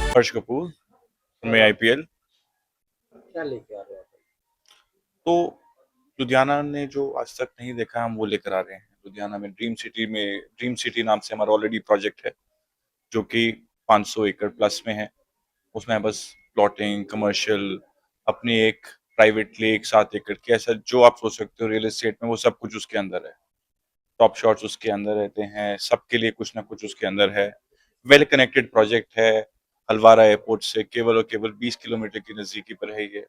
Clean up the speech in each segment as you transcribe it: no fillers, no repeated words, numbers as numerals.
हर्ष कपूर में आईपीएल। क्या लेके आ रहे हो आप? तो लुधियाना ने जो आज तक नहीं देखा हम वो लेकर आ रहे हैं। लुधियाना में ड्रीम सिटी नाम से हमारा ऑलरेडी प्रोजेक्ट है जो कि 500 एकड़ प्लस में है। उसमें बस प्लॉटिंग कमर्शियल अपनी एक प्राइवेट लेक 7 एकड़ की ऐसा जो आप सोच सकते हो रियल एस्टेट में वो सब कुछ उसके अंदर है। टॉप शॉट्स उसके अंदर रहते हैं, सबके लिए कुछ ना कुछ उसके अंदर है। वेल कनेक्टेड प्रोजेक्ट है। हलवारा एयरपोर्ट से केवल और केवल 20 किलोमीटर की नजदीकी पर है ये।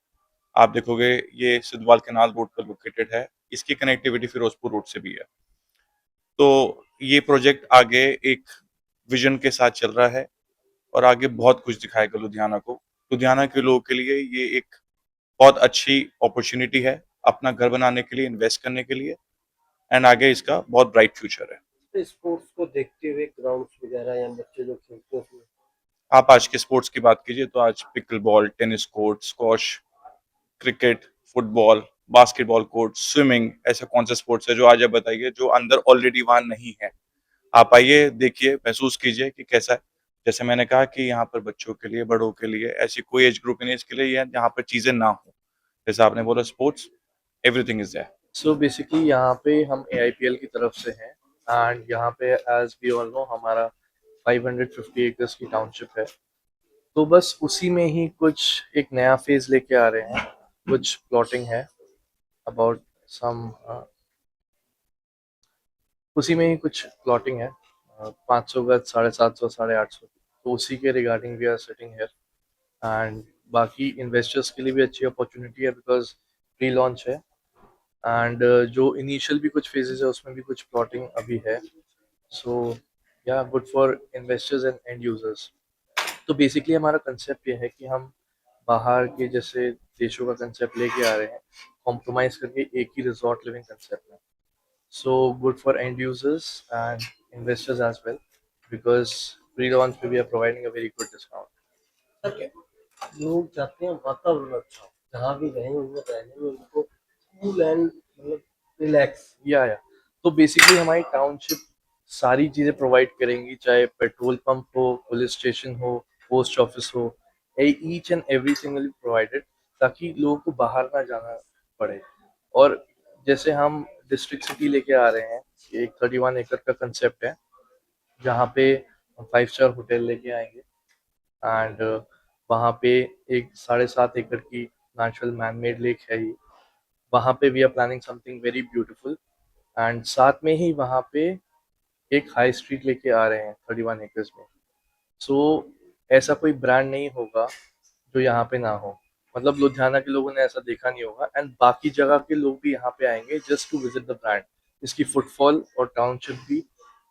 आप देखोगे ये सिद्धवाल केनाल रोड पर लोकेटेड है। इसकी कनेक्टिविटी फिरोजपुर रोड से भी है। तो ये प्रोजेक्ट आगे एक विजन के साथ चल रहा है और आगे बहुत कुछ दिखाएगा लुधियाना को। लुधियाना के लोगों के लिए ये एक बहुत अच्छी अपॉर्चुनिटी है अपना घर बनाने के लिए, इन्वेस्ट करने के लिए। एंड आगे इसका बहुत ब्राइट फ्यूचर है। तो स्पोर्ट्स को देखते हुए ग्राउंड्स वगैरह या बच्चे जो खेलते हैं उसमें। आप आज के स्पोर्ट्स की बात कीजिए तो आज pickle ball, tennis court, squash, cricket, football, basketball court, swimming, ऐसा कौन सा स्पोर्ट्स है जो आज आप बताइए जो अंदर ऑलरेडी वहां नहीं है। आप आइए, देखिए, महसूस कीजिए कि कैसा है। जैसे मैंने कहा कि यहाँ पर बच्चों के लिए, बड़ों के लिए ऐसी कोई एज ग्रुप नहीं है इसके लिए यहाँ पर चीजें ना हो। जैसे आपने बोला sports, everything is there. So basically यहाँ पे हम AIPL की तरफ से हैं एंड यहाँ पे एज वी ऑल नो हमारा 550 एकर्स की टाउनशिप है। तो बस उसी में ही कुछ एक नया फेज लेके आ रहे हैं। कुछ प्लॉटिंग है अबाउट सम उसी में ही कुछ प्लॉटिंग है 500 गज, 750, 850। तो उसी के regarding we are sitting here and बाकी इन्वेस्टर्स के लिए भी अच्छी अपॉर्चुनिटी है बिकॉज प्री लॉन्च है एंड जो इनिशियल भी कुछ फेजेस है उसमें भी कुछ प्लॉटिंग अभी है। सो या good for investors and and users. तो बेसिकली हमारा कंसेप्ट ये है कि हम बाहर के जैसे देशों का कंसेप्ट लेके आ रहे हैं, कॉम्प्रोमाइज करके एक ही रिजॉर्ट लिविंग कंसेप्ट में। So good for end users and investors as well because pre launch पे we are providing a very good discount. Sir, लोग चाहते हैं वातावरण अच्छा हो, जहाँ भी रहें उनको रहने में उनको कूल एंड मतलब रिलैक्स। या तो बेसिकली हमारी टाउनशिप सारी चीज़ें प्रोवाइड करेंगी, चाहे पेट्रोल पंप हो, पुलिस स्टेशन हो, पोस्ट ऑफिस हो, each and everything will be provided ताकि लोगों को बाहर ना जाना पड़े। और जैसे हम डिस्ट्रिक्ट सिटी लेके आ रहे हैं, एक 31 एकड़ का कंसेप्ट है जहाँ पे हम 5 स्टार होटल लेके आएंगे एंड वहाँ पे एक 7.5 एकड़ की नेचुरल मैन मेड लेक है ये। वहाँ पे we are planning something very beautiful and साथ में ही वहाँ पे एक हाई स्ट्रीट लेके आ रहे हैं 31 एकर्स में। सो ऐसा कोई ब्रांड नहीं होगा जो यहाँ पे ना हो। मतलब लुधियाना के लोगों ने ऐसा देखा नहीं होगा एंड बाकी जगह के लोग भी यहाँ पे आएंगे just to visit the brand. इसकी फुटफॉल और टाउनशिप भी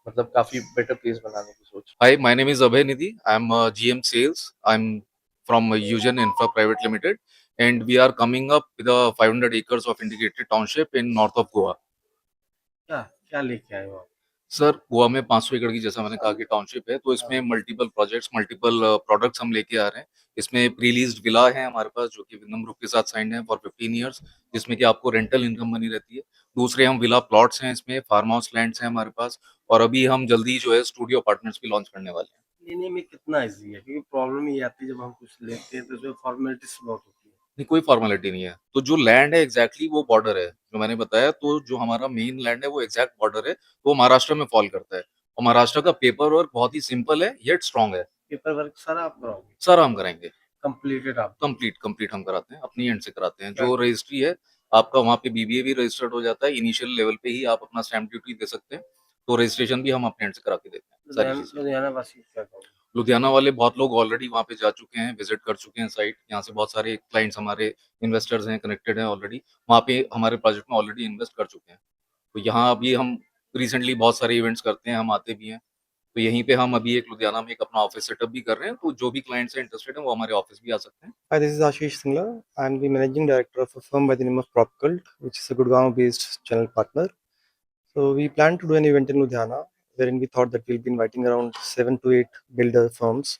मतलब काफी बेटर प्लेस बनाने की सोच। Hi, my name is Abhay Nidhi. I'm GM Sales. I'm from Eugen Infra Private Limited, and we are coming up with a 500 acres of integrated township in north of Goa. क्या क्या लेके आए हो आप? Sir, Goa में 500 एकड़ की जैसा मैंने कहा कि टाउनशिप है, तो इसमें मल्टीपल प्रोजेक्ट्स, मल्टीपल प्रोडक्ट्स हम लेके आ रहे हैं। इसमें प्री लीज्ड विला है हमारे पास जो कि विनम ग्रुप के साथ साइंड है फॉर 15 इयर्स, जिसमें कि आपको रेंटल इनकम बनी रहती है। दूसरे हम विला प्लॉट्स हैं, इसमें फार्म हाउस लैंड्स हैं हमारे पास, और अभी हम जल्दी जो है स्टूडियो अपार्टमेंट्स भी लॉन्च करने वाले हैं। लेने में कितना ईजी है, क्योंकि प्रॉब्लम ये आती है जब हम कुछ लेते हैं तो उसमें फॉर्मेलिटीज बहुत होती है। नहीं, कोई फॉर्मेलिटी नहीं है। तो जो लैंड है एग्जैक्टली वो बॉर्डर है जो मैंने बताया। तो जो हमारा मेन लैंड है वो एग्जैक्ट बॉर्डर है, तो वो महाराष्ट्र में फॉल करता है। और महाराष्ट्र का पेपर वर्क बहुत ही सिंपल है येट स्ट्रांग है। पेपर वर्क सारा आप कराओगे? सारा हम कराएंगे। कंप्लीटेड आप? कंप्लीट कंप्लीट हम कराते हैं, अपनी एंड से कराते हैं। क्या? जो रजिस्ट्री है आपका वहाँ पे बीबीए भी रजिस्टर्ड हो जाता है। इनिशियल लेवल पे ही आप अपना स्टैंप ड्यूटी दे सकते हैं, तो रजिस्ट्रेशन भी हम अपने एंड से करा के देते हैं सारी चीजें। लुधियाना वासी क्या कहोगे? लुधियाना वाले बहुत लोग ऑलरेडी वहाँ पे जा चुके हैं, विजिट कर चुके हैं साइट। यहाँ से बहुत सारे क्लाइंट्स हमारे इन्वेस्टर्स हैं, कनेक्टेड हैं ऑलरेडी। वहाँ पे हमारे प्रोजेक्ट में ऑलरेडी इन्वेस्ट कर चुके हैं। तो यहाँ अभी हम रिसेंटली बहुत सारे इवेंट्स करते हैं, हम आते भी हैं। तो यहीं पे हम अभी एक लुधियाना में एक अपना ऑफिस सेटअप भी कर रहे हैं। तो जो भी क्लाइंट्स हैं इंटरेस्टेड हैं वो हमारे ऑफिस भी आ सकते हैं। Hi, this is Ashish Singla. I'm the managing director of a firm by the name of PropCult, which is a Gurgaon-based channel partner. So we plan to do an event in Ludhiana, wherein we thought that we'll be inviting around 7 to 8 builder firms,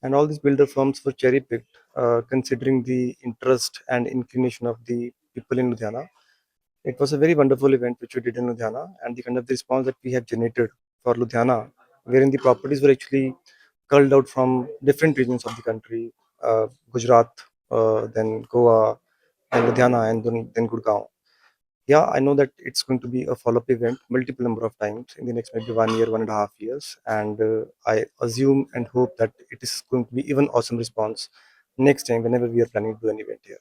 and all these builder firms were cherry-picked, considering the interest and inclination of the people in Ludhiana. It was a very wonderful event which we did in Ludhiana, and the kind of the response that we have generated for Ludhiana, wherein the properties were actually culled out from different regions of the country, Gujarat, then Goa, and Ludhiana, and then Gurgaon. Yeah, I know that it's going to be a follow-up event multiple number of times in the next maybe 1 year, 1.5 years, and I assume and hope that it is going to be even awesome response next time whenever we are planning to do an event here.